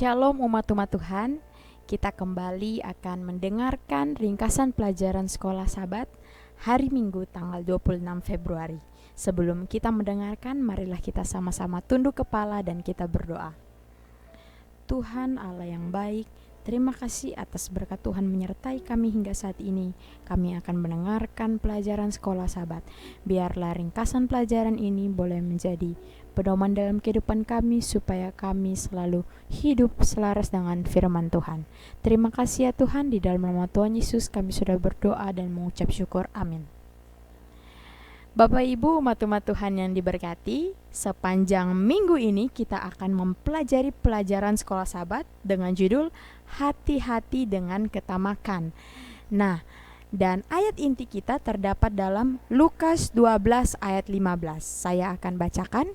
Shalom umat-umat Tuhan, kita kembali akan mendengarkan ringkasan pelajaran sekolah Sabat hari Minggu tanggal 26 Februari. Sebelum kita mendengarkan, marilah kita sama-sama tunduk kepala dan kita berdoa. Tuhan Allah yang baik, terima kasih atas berkat Tuhan menyertai kami hingga saat ini. Kami akan mendengarkan pelajaran sekolah Sabat. Biarlah ringkasan pelajaran ini boleh menjadi pedoman dalam kehidupan kami supaya kami selalu hidup selaras dengan firman Tuhan. Terima kasih ya Tuhan, di dalam nama Tuhan Yesus kami sudah berdoa dan mengucap syukur. Amin. Bapak Ibu umat-umat Tuhan yang diberkati, sepanjang minggu ini kita akan mempelajari pelajaran sekolah Sabat dengan judul Hati-hati dengan Ketamakan. Nah, dan ayat inti kita terdapat dalam Lukas 12 ayat 15. Saya akan bacakan.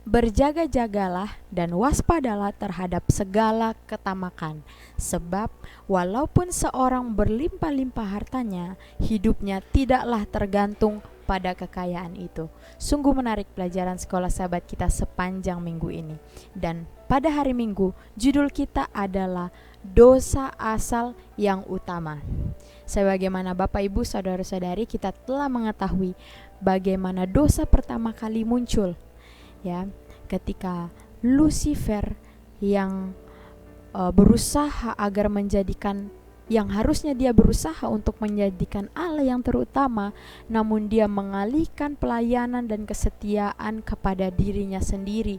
Berjaga-jagalah dan waspadalah terhadap segala ketamakan, sebab walaupun seorang berlimpah-limpah hartanya, hidupnya tidaklah tergantung pada kekayaan itu. Sungguh menarik pelajaran sekolah Sabat kita sepanjang minggu ini. Dan pada hari Minggu, judul kita adalah dosa asal yang utama. Sebagaimana Bapak Ibu saudara-saudari kita telah mengetahui bagaimana dosa pertama kali muncul, ya, ketika Lucifer yang berusaha agar menjadikan, yang harusnya dia berusaha untuk menjadikan Allah yang terutama, namun dia mengalihkan pelayanan dan kesetiaan kepada dirinya sendiri.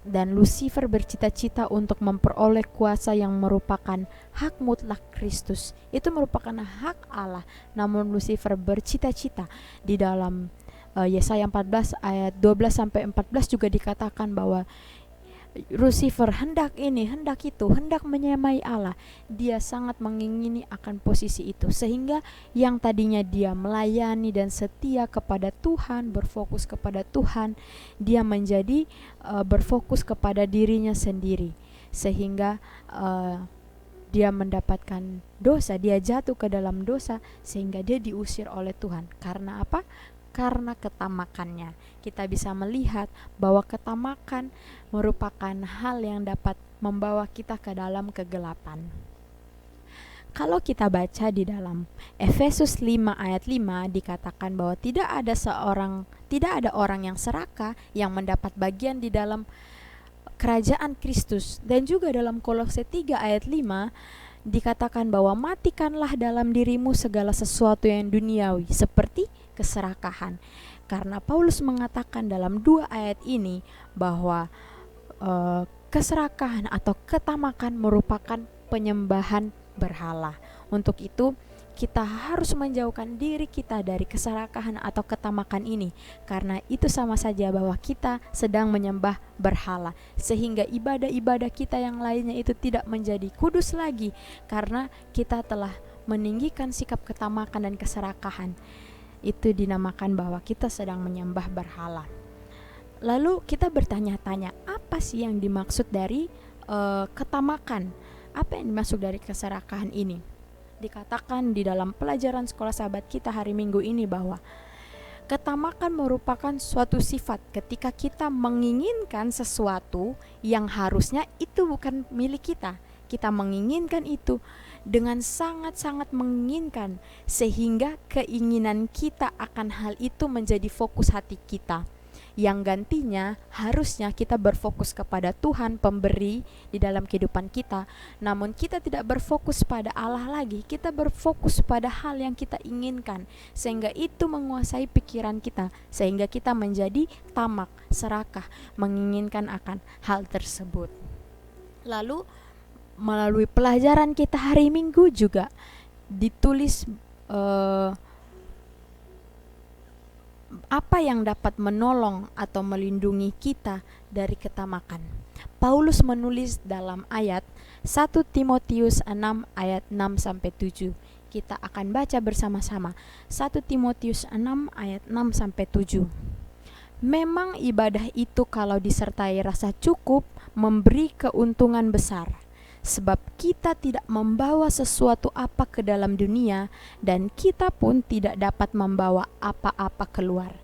Dan Lucifer bercita-cita untuk memperoleh kuasa yang merupakan hak mutlak Kristus. Itu merupakan hak Allah, namun Lucifer bercita-cita. Di dalam Yesaya 14 ayat 12-14 juga dikatakan bahwa Lucifer hendak ini, hendak itu, hendak menyamai Allah. Dia sangat mengingini akan posisi itu, sehingga yang tadinya dia melayani dan setia kepada Tuhan, berfokus kepada Tuhan, dia menjadi berfokus kepada dirinya sendiri, sehingga dia mendapatkan dosa, dia jatuh ke dalam dosa, sehingga dia diusir oleh Tuhan. Karena apa? Karena ketamakannya. Kita bisa melihat bahwa ketamakan merupakan hal yang dapat membawa kita ke dalam kegelapan. Kalau kita baca di dalam Efesus 5 ayat 5 dikatakan bahwa tidak ada orang yang serakah yang mendapat bagian di dalam kerajaan Kristus. Dan juga dalam Kolose 3 ayat 5 dikatakan bahwa matikanlah dalam dirimu segala sesuatu yang duniawi seperti keserakahan. Karena Paulus mengatakan dalam 2 ayat ini bahwa keserakahan atau ketamakan merupakan penyembahan berhala. Untuk itu kita harus menjauhkan diri kita dari keserakahan atau ketamakan ini, karena itu sama saja bahwa kita sedang menyembah berhala, sehingga ibadah-ibadah kita yang lainnya itu tidak menjadi kudus lagi, karena kita telah meninggikan sikap ketamakan dan keserakahan. Itu dinamakan bahwa kita sedang menyembah berhala. Lalu kita bertanya-tanya, apa sih yang dimaksud dari ketamakan? Apa yang dimaksud dari keserakahan ini? Dikatakan di dalam pelajaran sekolah Sabat kita hari Minggu ini bahwa ketamakan merupakan suatu sifat ketika kita menginginkan sesuatu yang harusnya itu bukan milik kita. Kita menginginkan itu dengan sangat-sangat menginginkan, sehingga keinginan kita akan hal itu menjadi fokus hati kita. Yang gantinya harusnya kita berfokus kepada Tuhan pemberi di dalam kehidupan kita, namun kita tidak berfokus pada Allah lagi. Kita berfokus pada hal yang kita inginkan, sehingga itu menguasai pikiran kita, sehingga kita menjadi tamak, serakah, menginginkan akan hal tersebut. Lalu melalui pelajaran kita hari Minggu juga ditulis apa yang dapat menolong atau melindungi kita dari ketamakan. Paulus menulis dalam ayat 1 Timotius 6 ayat 6-7. Kita akan baca bersama-sama 1 Timotius 6 ayat 6-7. Memang ibadah itu kalau disertai rasa cukup memberi keuntungan besar, sebab kita tidak membawa sesuatu apa ke dalam dunia, dan kita pun tidak dapat membawa apa-apa keluar.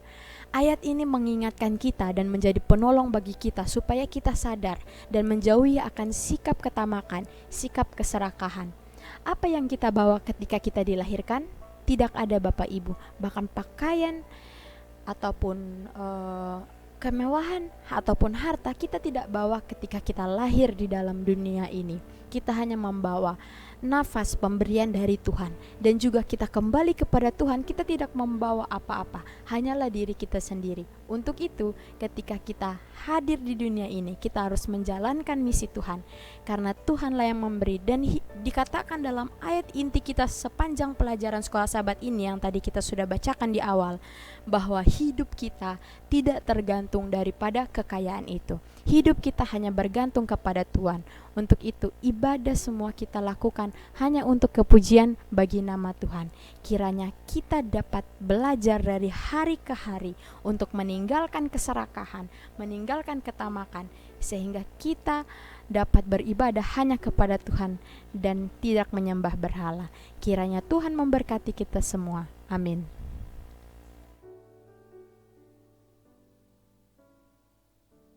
Ayat ini mengingatkan kita dan menjadi penolong bagi kita supaya kita sadar dan menjauhi akan sikap ketamakan, sikap keserakahan. Apa yang kita bawa ketika kita dilahirkan? Tidak ada Bapak Ibu, bahkan pakaian ataupun kemewahan ataupun harta kita tidak bawa ketika kita lahir di dalam dunia ini. Kita hanya membawa nafas pemberian dari Tuhan, dan juga kita kembali kepada Tuhan. Kita tidak membawa apa-apa, hanyalah diri kita sendiri. Untuk itu, ketika kita hadir di dunia ini, kita harus menjalankan misi Tuhan, karena Tuhanlah yang memberi. Dan dikatakan dalam ayat inti kita sepanjang pelajaran sekolah sahabat ini yang tadi kita sudah bacakan di awal, bahwa hidup kita tidak tergantung daripada kekayaan itu. Hidup kita hanya bergantung kepada Tuhan. Untuk itu, ibadah semua kita lakukan hanya untuk kepujian bagi nama Tuhan. Kiranya kita dapat belajar dari hari ke hari untuk meninggalkan keserakahan, meninggalkan ketamakan, sehingga kita dapat beribadah hanya kepada Tuhan dan tidak menyembah berhala. Kiranya Tuhan memberkati kita semua. Amin.